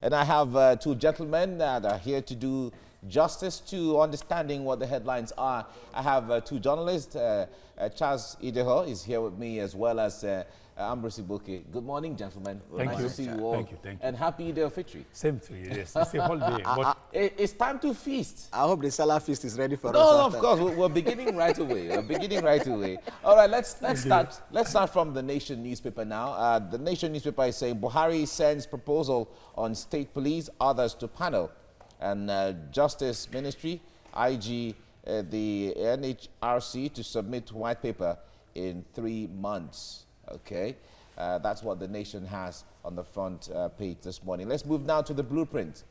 And I have two gentlemen that are here to do justice to understanding what the headlines are. I have two journalists. Charles Ideho is here with me, as well as Ambrose Igboke. Good morning, gentlemen. Thank nice you. to see you all. Thank you. And happy Ideho Fitri. Same to you, yes. It's a holiday. But It's time to feast. I hope the Salah feast is ready for us. No, of course. We're beginning right away. We're beginning right away. All right, let's start. Let's start from the Nation newspaper now. The Nation newspaper is saying Buhari sends proposal on state police, others to panel. And Justice Ministry, IG, the NHRC to submit white paper in 3 months. Okay, that's what the Nation has on the front page this morning. Let's move now to the blueprint.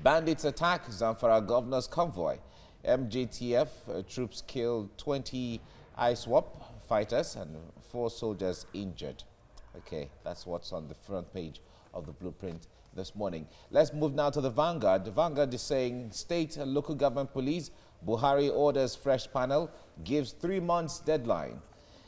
Bandits attack Zamfara governor's convoy. MJTF troops killed 20 ISWAP fighters and 4 soldiers injured. Okay, that's what's on the front page of the blueprint this morning. Let's move now to the Vanguard. The Vanguard is saying state and local government police, Buhari orders fresh panel, gives 3 months deadline.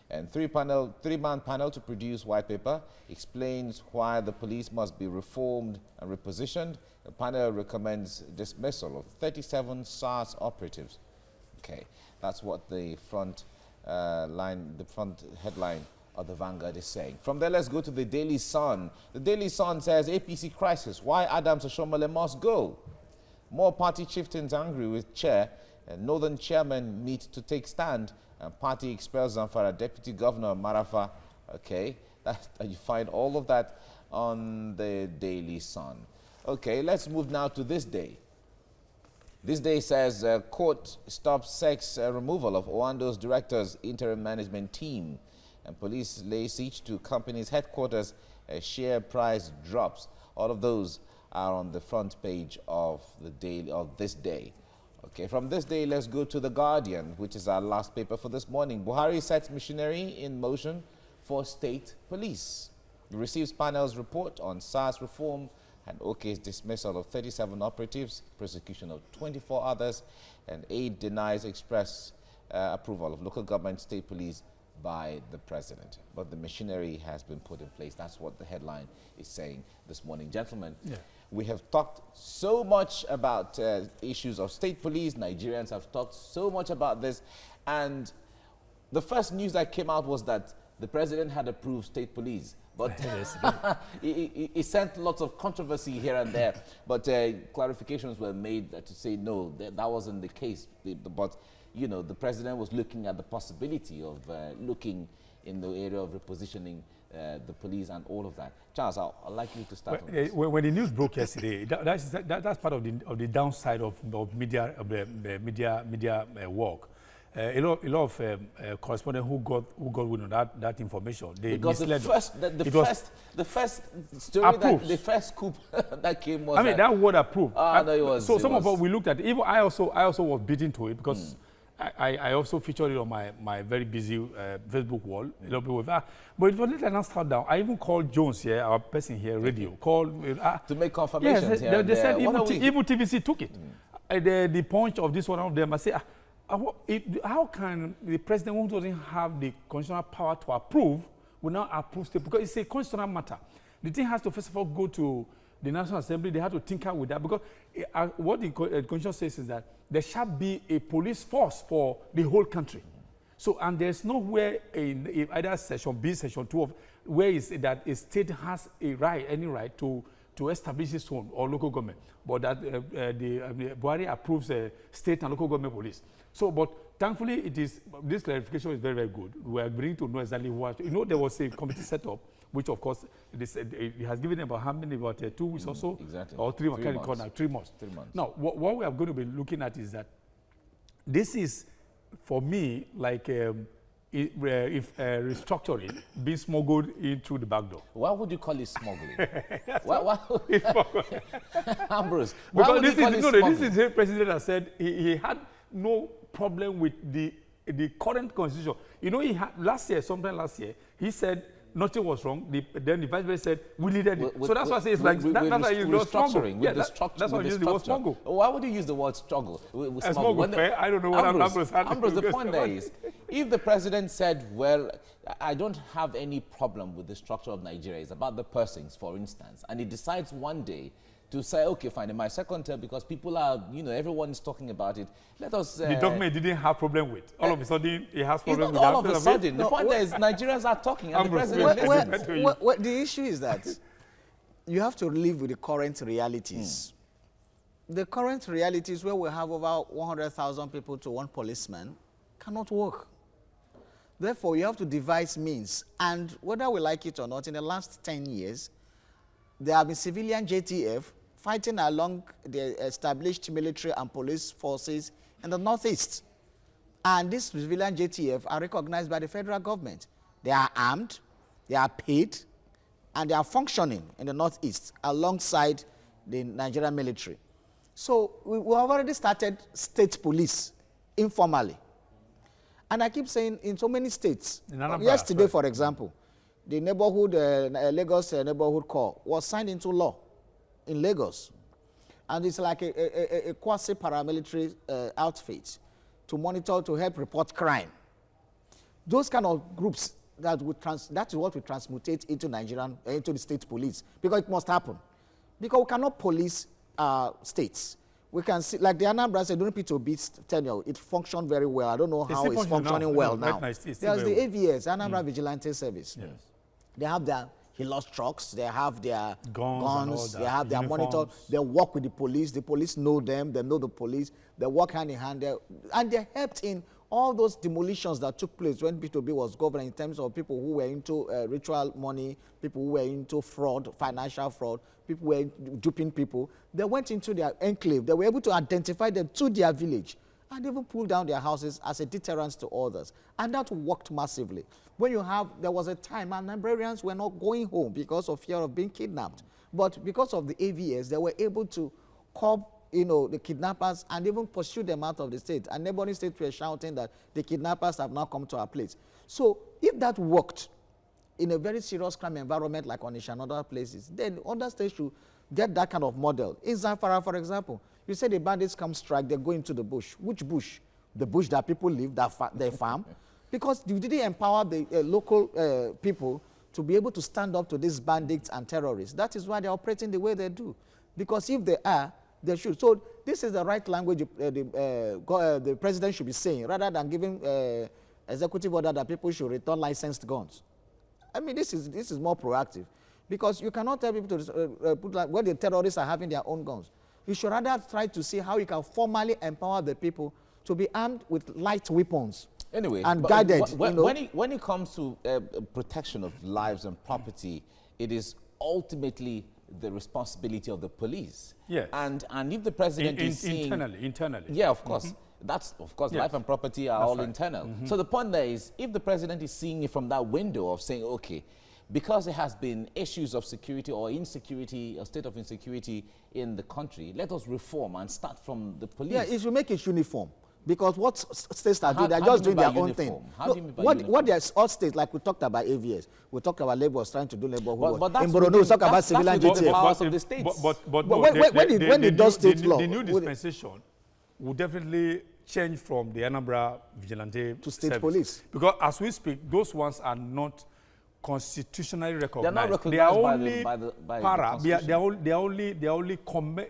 And three-man panel to produce white paper explains why the police must be reformed and repositioned. The panel recommends dismissal of 37 SARS operatives. Okay, that's what the front headline of the Vanguard is saying. From there, let's go to the Daily Sun. The Daily Sun says APC crisis, why Adams Oshiomhole must go. More party chieftains angry with chair. Northern chairman meet to take stand. And party expels Zamfara Deputy Governor Marafa. Okay, you find all of that on the Daily Sun. Okay, let's move now to this day. This day says court stops sex removal of Owando's director's interim management team. And police lay siege to company's headquarters. Share price drops. All of those are on the front page of this day. Okay, from this day, let's go to The Guardian, which is our last paper for this morning. Buhari sets machinery in motion for state police. He receives panel's report on SARS reform and OK's dismissal of 37 operatives, prosecution of 24 others, and aid denies express approval of local government state police by the president. But the machinery has been put in place. That's what the headline is saying this morning. Gentlemen, we have talked so much about issues of state police. Nigerians have talked so much about this. And the first news that came out was that the president had approved state police. But it sent lots of controversy here and there. But clarifications were made to say, no, that wasn't the case. But, you know, the president was looking at the possibility of looking in the area of repositioning the police and all of that. Charles, I'd like you to start on this. When the news broke yesterday, that's part of the downside of media work. A lot of correspondents who got wind of that information, they because misled the first story, the first scoop that came was. I mean, that word approved. No, it was. So some of us we looked at it. Even I also was beaten to it because. I also featured it on my very busy Facebook wall. A lot of people, but it was little and start down. I even called Jones here, our person here, radio, called to make confirmations. Yes, they said even TVC took it. The punch of this one of them, I say, how can the president who doesn't have the constitutional power to approve will not approve state, because it's a constitutional matter. The thing has to first of all go to the National Assembly. They have to tinker with that, because what the Constitution says is that there shall be a police force for the whole country. So, and there's nowhere in either Section B, Section 2 of where is that a state has any right to establish its own or local government. But that Buhari approves state and local government police. So, but thankfully, this clarification is very, very good. We are beginning to know exactly what. You know, there was a committee set up, which of course it has given about how many, about 2 weeks or so, exactly, or 3 months. 3 months. Now, what we are going to be looking at is that this is, for me, like restructuring being smuggled in through the back door. Why would you call it smuggling? why Ambrose, because this is the president that said he had no problem with the current constitution. You know, he had sometime last year, he said nothing was wrong. Then the vice president said, we needed it. So that's why I say it's like, that's why you use struggle. Yeah, that's why you use the word struggle. Why would you use the word struggle? I don't know what Ambrose had. Ambrose, the point there is, if the president said, well, I don't have any problem with the structure of Nigeria, it's about the persons, for instance, and he decides one day to say, okay, fine, in my second term, because people are, everyone is talking about it, let us... the document didn't have problem with. All of a sudden, he has problem with all of a sudden. The point there is Nigerians are talking and Ambrose, the president listens. The issue is that you have to live with the current realities. The current realities where we have over 100,000 people to one policeman cannot work. Therefore, you have to devise means. And whether we like it or not, in the last 10 years, there have been civilian JTF fighting along the established military and police forces in the Northeast. And these civilian JTF are recognized by the federal government. They are armed, they are paid, and they are functioning in the Northeast alongside the Nigerian military. So we have already started state police informally. And I keep saying in so many states, yesterday, for example, the neighborhood, Lagos neighborhood corps was signed into law in Lagos. And it's like a quasi-paramilitary outfit to monitor, to help report crime. Those kind of groups, that is what we transmutate into into the state police, because it must happen. Because we cannot police states. We can see, like the Anambra said, during P2B's tenure, it functioned very well. I don't know how it's functioning well now. There's the AVS, Anambra Vigilante Service. Yes. They have their Hilos trucks, they have their guns, they have their monitors, they work with the police know them, they know the police, they work hand in hand, and they helped in all those demolitions that took place when P2B was governing, in terms of people who were into ritual money, people who were into fraud, financial fraud, people who were duping people. They went into their enclave, they were able to identify them to their village, and even pull down their houses as a deterrence to others. And that worked massively. When there was a time, and librarians were not going home because of fear of being kidnapped. But because of the AVS, they were able to curb, the kidnappers and even pursue them out of the state. And neighboring states were shouting that the kidnappers have now come to our place. So if that worked in a very serious crime environment like Onitsha and other places, then other states should get that kind of model. In Zamfara, for example, you say the bandits come strike, they go into the bush. Which bush? The bush that people live, that they farm. Because you didn't empower the local people to be able to stand up to these bandits and terrorists. That is why they're operating the way they do. Because if they are, they should. So this is the right language the president should be saying, rather than giving executive order that people should return licensed guns. I mean, this is more proactive. Because you cannot tell people to put like when the terrorists are having their own guns. You should rather try to see how you can formally empower the people to be armed with light weapons. Anyway, and guided. When it comes to protection of lives and property, it is ultimately the responsibility of the police. Yes. And if the president is seeing... Internally. Yeah, of course. That's, of course, yes. Life and property are all internal. So the point there is, if the president is seeing it from that window of saying, okay, because there has been issues of security or insecurity, a state of insecurity in the country, let us reform and start from the police. Yeah, it should make it uniform. Because what states are doing, they're just doing their own thing. What there's all states, like we talked about AVS, we talked about Lagos trying to do labor. In Borno, we talk about civilian JTF. But when it does state law, the new dispensation will definitely change from the Anambra Vigilante to state service. Police. Because as we speak, those ones are not constitutionally recognized. They're not recognized they are only by the they're only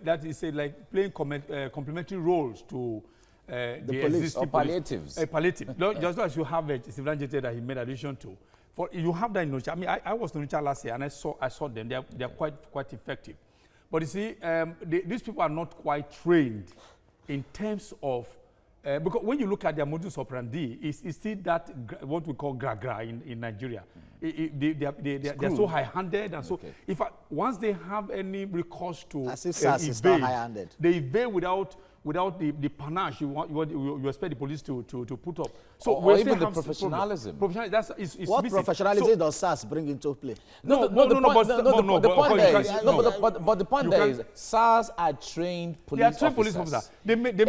that is like playing complementary roles to the police or palliatives. Palliative. Just as you have a civilian JT that he made addition to. For you have that in Onitsha. I mean, I was in Onitsha last year and I saw them. They are quite effective. But you see, these people are not quite trained in terms of because when you look at their modus operandi, it's still that what we call gra-gra in Nigeria. They're so high-handed, and so once they have any recourse to as if SARS is not high-handed, they evade without the panache you expect the police to put up. So or even the professionalism. What missing. Professionalism does SARS bring into play? But the point there is SARS are trained police officers. They are trained police officers. They may be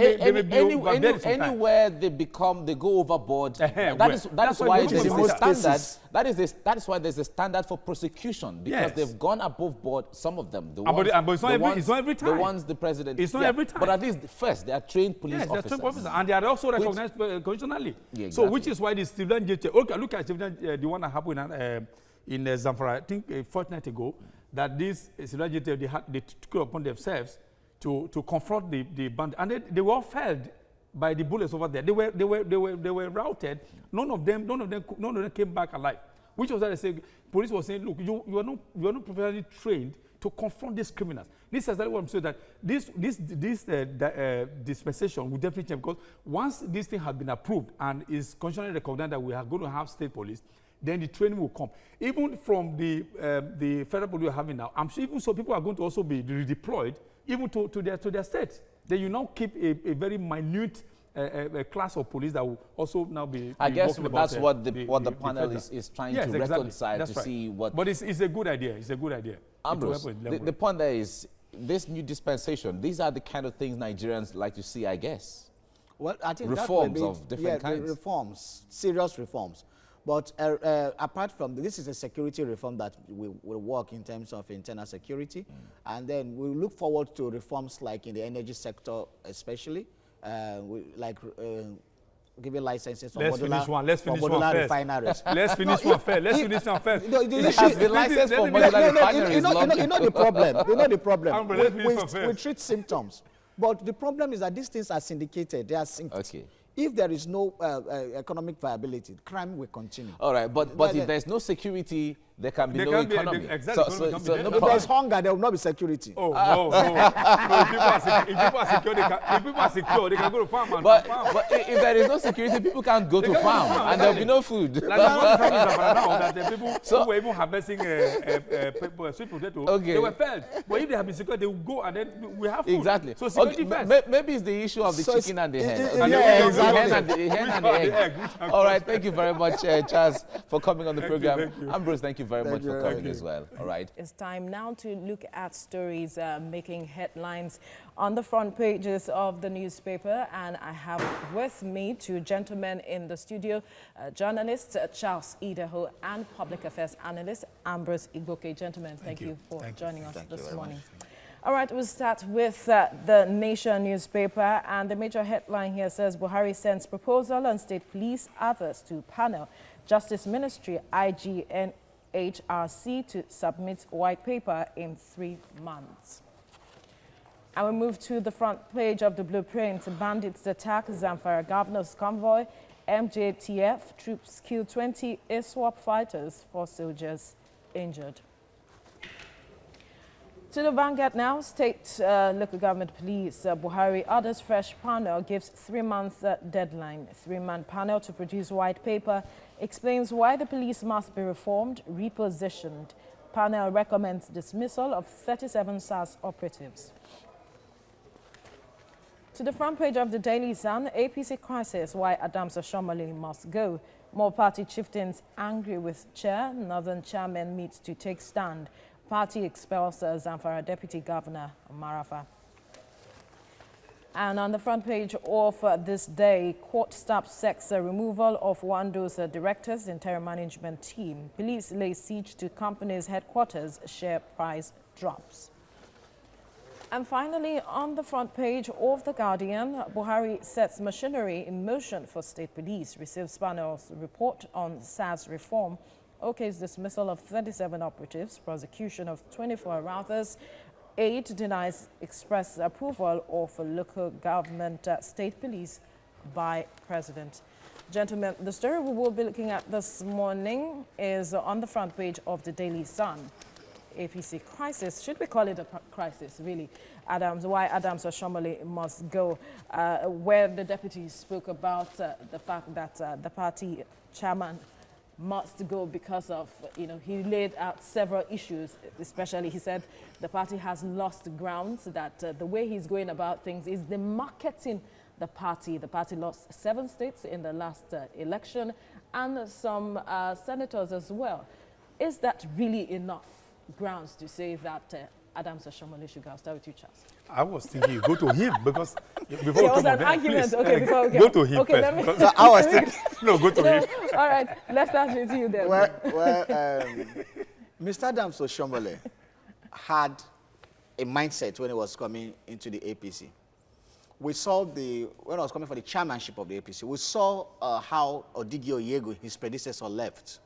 anywhere they go overboard. That is why there's a standard. That is why there's a standard for prosecution, because they've gone above board. Some of them, but it's not every time. The ones the president. It's not every time. But at least first they are trained police officers. They are trained officers, and they are also recognized constitutionally. Yeah, exactly. So which is why the civilian JT. Okay, look at the one that happened in Zamfara, I think a fortnight ago, that these civilian JT they took it upon themselves to confront the band, and they were all felled by the bullets over there. They were routed. None of them came back alive. Which was that they say, police was saying, look, you are not professionally trained to confront these criminals. This is exactly what I'm saying, that this dispensation will definitely change, because once this thing has been approved and is constitutionally recognized that we are going to have state police, then the training will come. Even from the federal police we are having now, I'm sure even so people are going to also be redeployed even to their states. Then you now keep a very minute a class of police that will also now be. I guess that's what the panel is trying to reconcile to see what. But it's a good idea. It's a good idea. Ambrose, the point there is this new dispensation. These are the kind of things Nigerians like to see, I guess. Well, I think reforms of different kinds. Reforms, serious reforms. But apart from this, is a security reform that will work in terms of internal security, and then we look forward to reforms like in the energy sector, especially. Giving licenses for modular refineries. Let's finish one first. Let's finish one first. The license for modular refineries. You know the problem. You know the problem. We treat symptoms, but the problem is that these things are syndicated. They are synced. Okay. If there is no economic viability, crime will continue. All right, but if there's no security, there can be no economy. If there's hunger, there will not be security. No. If people are secure, they can go to farm and farm. But if there is no security, people can't go to farm, and there will be no food. Like what the now, that the people who were even harvesting sweet potato, they were felled. But if they have been secure, they will go and then we have food. Exactly. So security first. Maybe it's the issue of the chicken and the hen. Yeah, the hen and the egg. All right, thank you very much, Charles, for coming on the program. Ambrose, thank you very much for coming as well. All right. It's time now to look at stories making headlines on the front pages of the newspaper, and I have with me two gentlemen in the studio, journalist Charles Ideho and public affairs analyst Ambrose Igboke. Gentlemen, thank you for joining us this morning. All right, we'll start with the Nation newspaper, and the major headline here says Buhari sends proposal on state police, others to panel. Justice Ministry, IGNHRC to submit white paper in 3 months. And we move to the front page of the blueprint. Bandits attack Zamfara governor's convoy. MJTF troops kill 20 ISWAP fighters, 4 soldiers injured. To the Vanguard now, state local government police, Buhari orders fresh panel, gives 3-month deadline. 3-man panel to produce white paper, explains why the police must be reformed, repositioned. Panel recommends dismissal of 37 SARS operatives. To the front page of the Daily Sun, APC crisis, why Adams Oshomole must go. More party chieftains angry with chair, northern chairman meets to take stand. Party expels Zamfara Deputy Governor Marafa. And on the front page of this day, court stops sex removal of Wando's directors, interim management team. Police lay siege to company's headquarters, share price drops. And finally, on the front page of The Guardian, Buhari sets machinery in motion for state police, receives panel's report on SARS reform, OK's dismissal of 37 operatives, prosecution of 24 routers, 8 denies express approval of local government state police by president. Gentlemen, the story we will be looking at this morning is on the front page of the Daily Sun. APC crisis, should we call it a crisis, really? Why Adams Oshomole must go, where the deputy spoke about the fact that the party chairman must go because of, he laid out several issues, especially he said the party has lost grounds, that the way he's going about things is the marketing the party. The party lost 7 states in the last election and some senators as well. Is that really enough grounds to say that Adams Oshiomhole should go? I'll start with you, Charles. I was thinking you go to him because before there was an argument. please, okay, before we go to him okay, first. So I was thinking, No, go to him. All right, let's start with you then. Mr. Adams Oshiomhole had a mindset when he was coming into the APC. We saw when he was coming for the chairmanship of the APC, we saw how Odigio Oyego, his predecessor, left.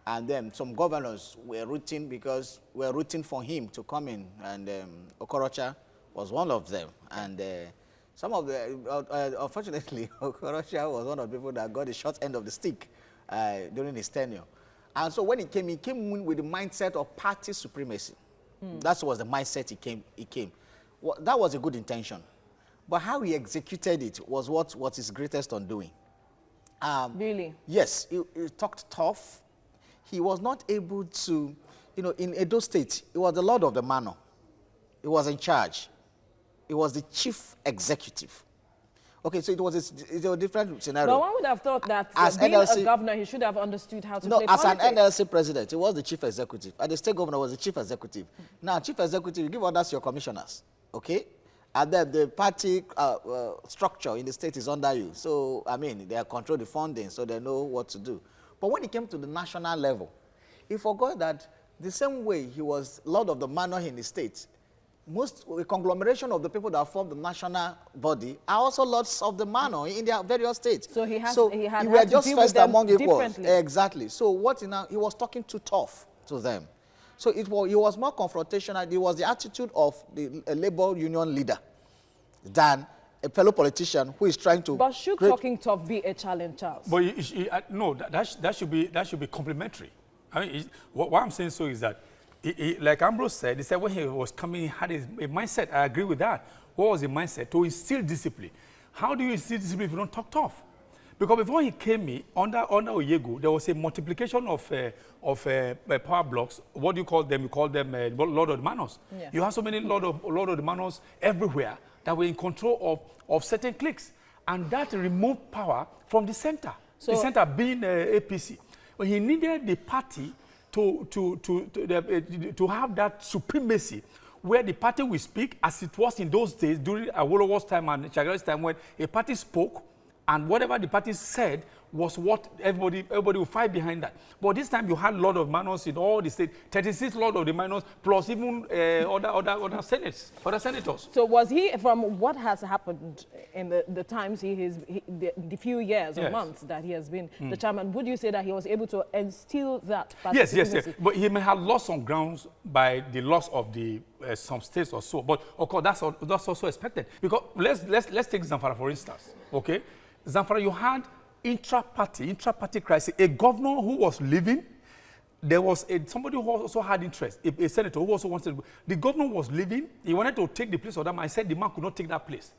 And then some governors were rooting for him to come in, and Okorocha was one of them. And some of the, unfortunately, Okorocha was one of the people that got the short end of the stick during his tenure. And so when he came in with the mindset of party supremacy. That was the mindset he came. Well, that was a good intention. But how he executed it was what is greatest on doing. Really? Yes, he talked tough. He was not able to, in Edo State, he was the Lord of the Manor. He was in charge. He was the chief executive. Okay, so it was a different scenario. But one would have thought that as being NLC, a governor, he should have understood how to no, play as politics. an NLC president, he was the chief executive. And the state governor was the chief executive. Now, chief executive, you give orders to your commissioners, okay? And then the party structure in the state is under you. So, I mean, they control the funding, so they know what to do. But when it came to the national level, he forgot that the same way he was Lord of the Manor in the state, the conglomeration of the people that form the national body are also lords of the manor in their various states. So he had were to just deal first with them among equals. differently. Exactly. So he was talking too tough to them. So he was more confrontational. It was the attitude of a labor union leader than a fellow politician who is trying to. But should talking tough be a challenge, Charles? But no, that should be complementary. I mean, what I'm saying so is that, like Ambrose said, he said when he was coming, he had a mindset. I agree with that. What was the mindset? To instill discipline. How do you instill discipline if you don't talk tough? Because before he came in, under Oyego, there was a multiplication of power blocks. What do you call them? You call them Lord of the Manors. Yes. You have so many Lord of the Manors everywhere that were in control of certain cliques. And that removed power from the center. So, the center being APC. But he needed the party to have that supremacy where the party will speak as it was in those days during Awolowo's time and Shagari's time, when a party spoke and whatever the party said was what everybody would fight behind that. But this time you had Lord of Manors in all the states, 36 Lord of the Manors, plus even other senators. So was he, from what has happened in the times the few years or months that he has been the chairman, would you say that he was able to instill that? Yes. But he may have lost some grounds by the loss of the some states or so. But of course, that's also expected. Because let's take Zamfara for instance. Okay, Zamfara, you had intra-party crisis. A governor who was leaving, there was somebody who also had interest, a senator who also wanted. The governor was leaving. He wanted to take the place of that man. I said the man could not take that place.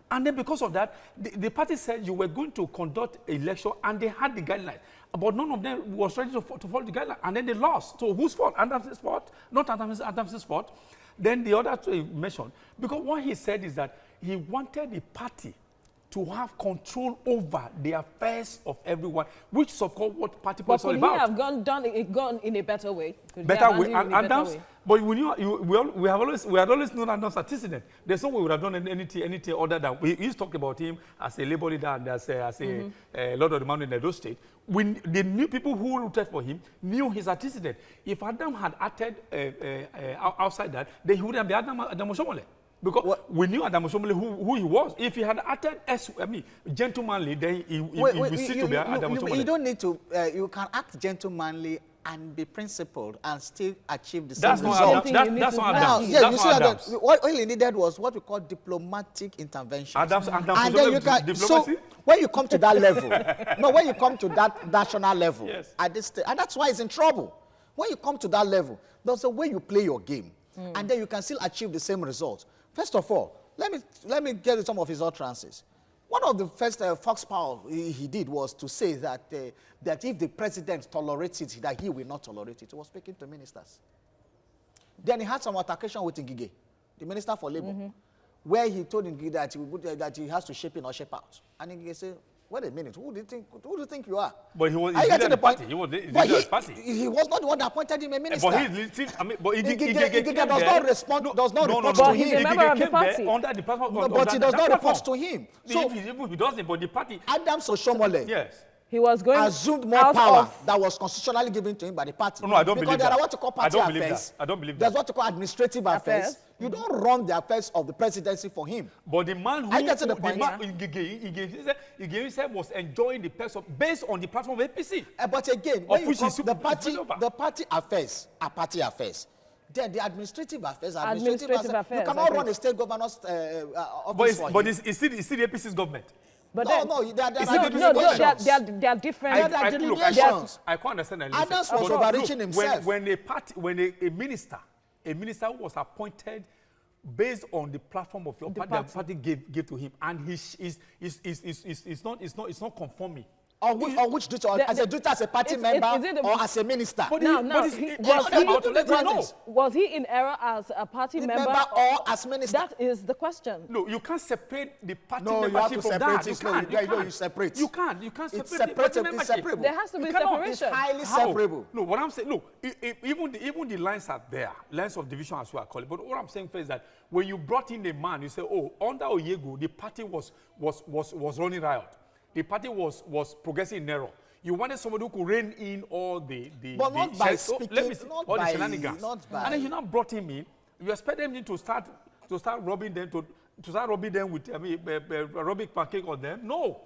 And then because of that, the party said you were going to conduct an election, and they had the guidelines. But none of them was ready to follow the guidelines. And then they lost. So whose fault? Adams' fault? Not Adams' fault. Then the other two mentioned. Because what he said is that he wanted the party to have control over the affairs of everyone, which is of course what party politics is all about. But could he have gone in a better way? Better way. Adams, but we had always known Adams as dissident. There's no way we would have done anything other than we used to talk about him as a labor leader and as a Lord of the Mountain in Edo State. When the new people who rooted for him knew he's a dissident. If Adam had acted outside that, then he wouldn't be Adam Oshiomhole. Because we knew Adam Oshiomhole who he was. If he had acted gentlemanly, then he would see to be Adam Oshiomhole. You don't need to, you can act gentlemanly and be principled and still achieve the same result. That's not Adams. Yeah, you see that what all he needed was what we call diplomatic intervention. And then you can, so when you come to that level, when you come to that national level, yes, at this stage, and that's why he's in trouble. When you come to that level, there's a way you play your game, and then you can still achieve the same result. First of all, let me get some of his utterances. One of the first Fox Power he did was to say that that if the president tolerates it, that he will not tolerate it. He was speaking to ministers. Then he had some altercation with Igboke, the Minister for Labour, where he told Igboke that he has to shape in or shape out. And Igboke said, wait a minute, who do you think you are? But he was leader the party. He was the leader of the party. He was not the one that appointed him a minister. But he's I mean, but Igboke does not respond, does not report But to he's a him. member of the party. Under the platform, No, but he does not report to him. So if he doesn't, but the party. Adams Oshomole Yes. He was going assumed more out power of that was constitutionally given to him by the party. No, I don't because believe there that. are what you call I party don't believe affairs. that. I don't believe There's that. what you call administrative affairs. You don't run the affairs of the presidency for him. But the man who, I get to the point. Igboke himself was enjoying the perks of, based on the platform of APC. But again, when you which come, is the party affairs are party affairs. Then the administrative affairs are Administrative affairs, You cannot run a state governor's office for But him. it's still the APC's government. But No, then, they are they are different. There are Look, delegations. I can't understand that. Adams was But overreaching look, himself. When a minister who was appointed based on the platform of your party, the party gave to him, and it's not conforming. On which duty? As a duty as a party member or as a minister? But was he in error as a party member or as minister? That is the question. No, you can't separate the party No, you have membership to from separate that. it. You separate. You can't separate It's the party membership. separable. There has to be You cannot. It's separation. highly How? separable. No, what I'm saying, look, even the lines are there, lines of division as well, I call it. But what I'm saying first is that when you brought in a man, you say, oh, under Oyegu, the party was running riot. The party was progressing in error. You wanted somebody who could rein in all the But not by so speaking, let me see, not all by, the shenanigans. not by. And then you now brought him in. You expect them to start robbing them to start robbing them with aerobic pancake on them? No.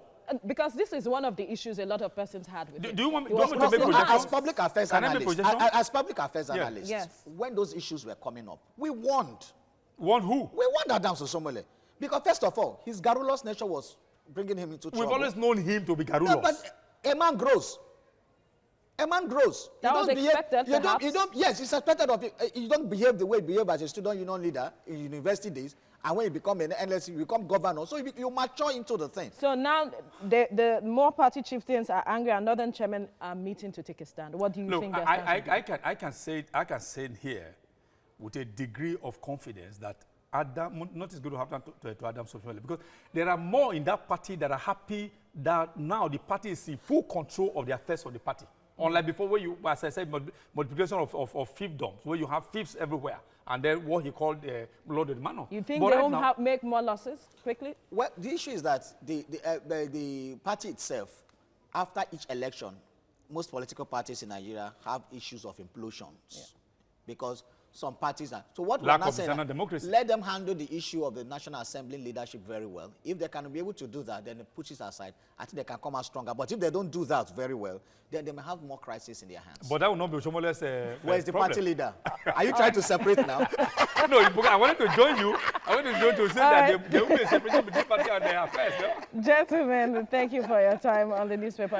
Because this is one of the issues a lot of persons had with it. Do you want me He was to make crossing projections? As public affairs Can I make analysts, projection? as public affairs Yes. analysts, Yes. when those issues were coming up, we warned. One who? We warned Adams Osomole. Because first of all, his garrulous nature was bringing him into trouble. We've always known him to be garrulous. No, but a man grows. A man grows. That was expected, perhaps? Yes, it's expected of you. You don't behave the way you behave as a student union leader in university days, and when you become an NLC, you become governor. So you mature into the thing. So now the more party chieftains are angry and northern chairmen are meeting to take a stand. What do you think their stand should be? I can say it here with a degree of confidence that not is going to happen to Adam Osomole, because there are more in that party that are happy that now the party is in full control of the affairs of the party. Unlike before, where you, as I said, multiplication of fiefdoms, where you have fiefs everywhere, and then what he called Lord of the Manor. You think they won't make more losses quickly? Well, the issue is that the party itself, after each election, most political parties in Nigeria have issues of implosions, because some parties are. So what Lack we're not of saying, internal democracy. let them handle the issue of the National Assembly leadership very well. If they can be able to do that, then they push it aside. I think they can come out stronger. But if they don't do that very well, then they may have more crisis in their hands. But that will not be Osomole's Where's the problem. party leader? Are you trying to separate now? No, I wanted to join you. I wanted to join to say that there will be a separation between party and their affairs. Yeah? Gentlemen, thank you for your time on the newspaper.